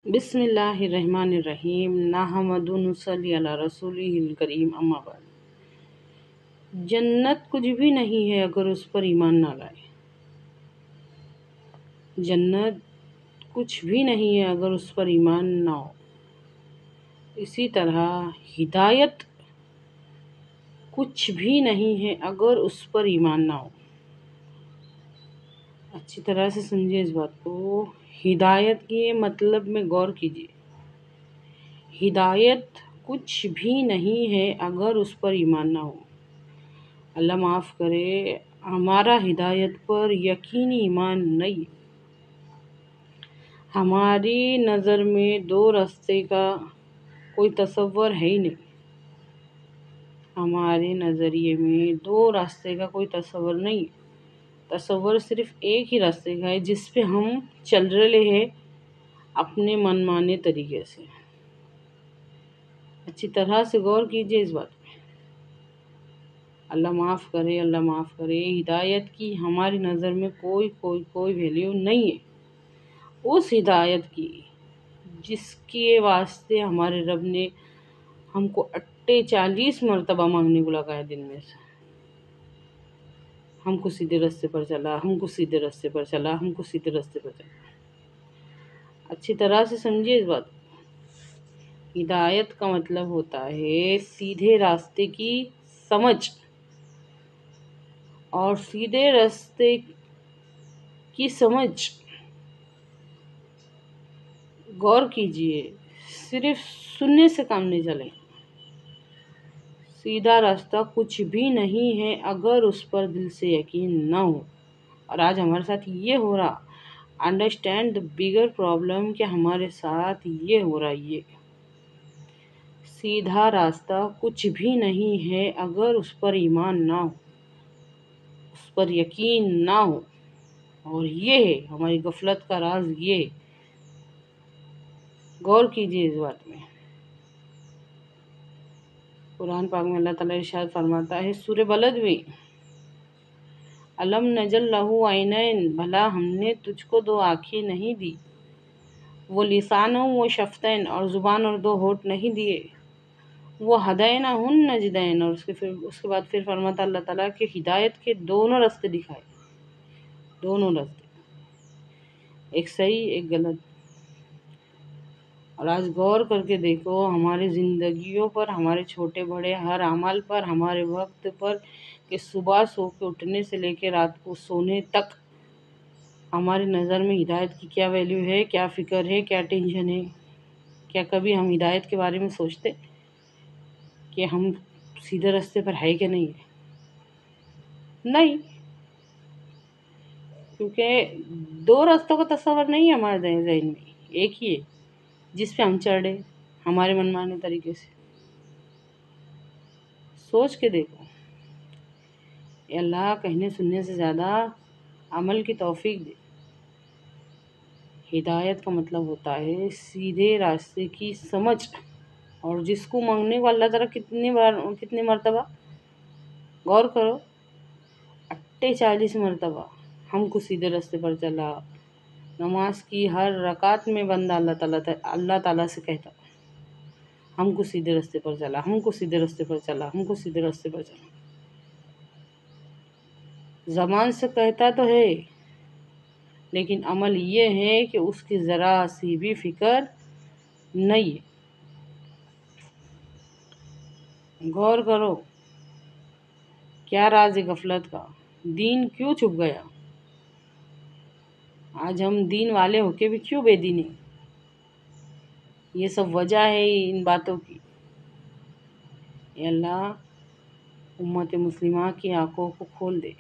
بسم اللہ الرحمن الرحیم نحمدہ ونصلی علی رسولہ الکریم اما بعد۔ جنت کچھ بھی نہیں ہے اگر اس پر ایمان نہ لائے۔ جنت کچھ بھی نہیں ہے اگر اس پر ایمان نہ ہو۔ اسی طرح ہدایت کچھ بھی نہیں ہے اگر اس پر ایمان نہ ہو۔ اچھی طرح سے سمجھے اس بات کو۔ ہدایت کے مطلب میں غور کیجیے۔ ہدایت کچھ بھی نہیں ہے اگر اس پر ایمان نہ ہو۔ اللہ معاف کرے، ہمارا ہدایت پر یقینی ایمان نہیں ہے۔ ہماری نظر میں دو راستے کا کوئی تصور ہے ہی نہیں۔ ہمارے نظریے میں دو راستے کا کوئی تصور نہیں ہے۔ تصور صرف ایک ہی راستے کا ہے جس پہ ہم چل رہے ہیں اپنے من مانے طریقے سے۔ اچھی طرح سے غور کیجیے اس بات پہ۔ اللہ معاف کرے، اللہ معاف کرے، ہدایت کی ہماری نظر میں کوئی ویلیو نہیں ہے۔ اس ہدایت کی جس کے واسطے ہمارے رب نے ہم کو 40 مرتبہ مانگنے کو لگایا دن میں سے۔ ہم کو سیدھے راستے پر چلا، ہم کو سیدھے راستے پر چلا، ہم کو سیدھے راستے پر چلا۔ اچھی طرح سے سمجھیے اس بات کو۔ ہدایت کا مطلب ہوتا ہے سیدھے راستے کی سمجھ، اور سیدھے راستے کی سمجھ غور کیجیے، صرف سننے سے کام نہیں چلے۔ سیدھا راستہ کچھ بھی نہیں ہے اگر اس پر دل سے یقین نہ ہو۔ اور آج ہمارے ساتھ یہ ہو رہا۔ انڈرسٹینڈ دی بگر پرابلم کہ ہمارے ساتھ یہ ہو رہا۔ یہ سیدھا راستہ کچھ بھی نہیں ہے اگر اس پر ایمان نہ ہو، اس پر یقین نہ ہو۔ اور یہ ہے ہماری غفلت کا راز۔ یہ غور کیجیے اس بات میں۔ قرآن پاک میں اللہ تعالیٰ ارشاد فرماتا ہے سورہ بلد میں، الم نجعل لہ عینین، بھلا ہم نے تجھ کو دو آنکھیں نہیں دی، وہ لسانا و شفتین، اور زبان اور دو ہونٹ نہیں دیے، وہ ہدیناہ النجدین، اور اس کے بعد پھر فرماتا اللہ تعالیٰ کہ ہدایت کے دونوں راستے دکھائے، دونوں راستے، ایک صحیح ایک غلط۔ اور آج غور کر کے دیکھو ہماری زندگیوں پر، ہمارے چھوٹے بڑے ہر عمل پر، ہمارے وقت پر، کہ صبح سو کے اٹھنے سے لے کے رات کو سونے تک ہماری نظر میں ہدایت کی کیا ویلیو ہے، کیا فکر ہے، کیا ٹینشن ہے۔ کیا کبھی ہم ہدایت کے بارے میں سوچتے کہ ہم سیدھے راستے پر ہے کہ نہیں ہے؟ نہیں، کیونکہ دو راستوں کا تصور نہیں ہے ہمارے ذہن میں، ایک ہی ہے جس پہ ہم چڑھ رہے ہمارے من مانے طریقے سے۔ سوچ کے دیکھو۔ اے اللہ کہنے سننے سے زیادہ عمل کی توفیق دے۔ ہدایت کا مطلب ہوتا ہے سیدھے راستے کی سمجھ، اور جس کو مانگنے کو اللہ تعالیٰ کتنی مرتبہ غور کرو، 40 مرتبہ ہم کو سیدھے راستے پر چلا۔ نماز کی ہر رکعت میں بندہ اللہ تعالیٰ سے کہتا ہم کو سیدھے راستے پر چلا، ہم کو سیدھے راستے پر چلا، ہم کو سیدھے راستے پر چلا۔ زبان سے کہتا تو ہے لیکن عمل یہ ہے کہ اس کی ذرا سی بھی فکر نہیں ہے۔ غور کرو کیا راز ہے غفلت کا؟ دین کیوں چھپ گیا؟ آج ہم دین والے ہو کے بھی کیوں بے دین ہیں؟ یہ سب وجہ ہے ان باتوں کی۔ اے اللہ امت مسلمہ کی آنکھوں کو کھول دے۔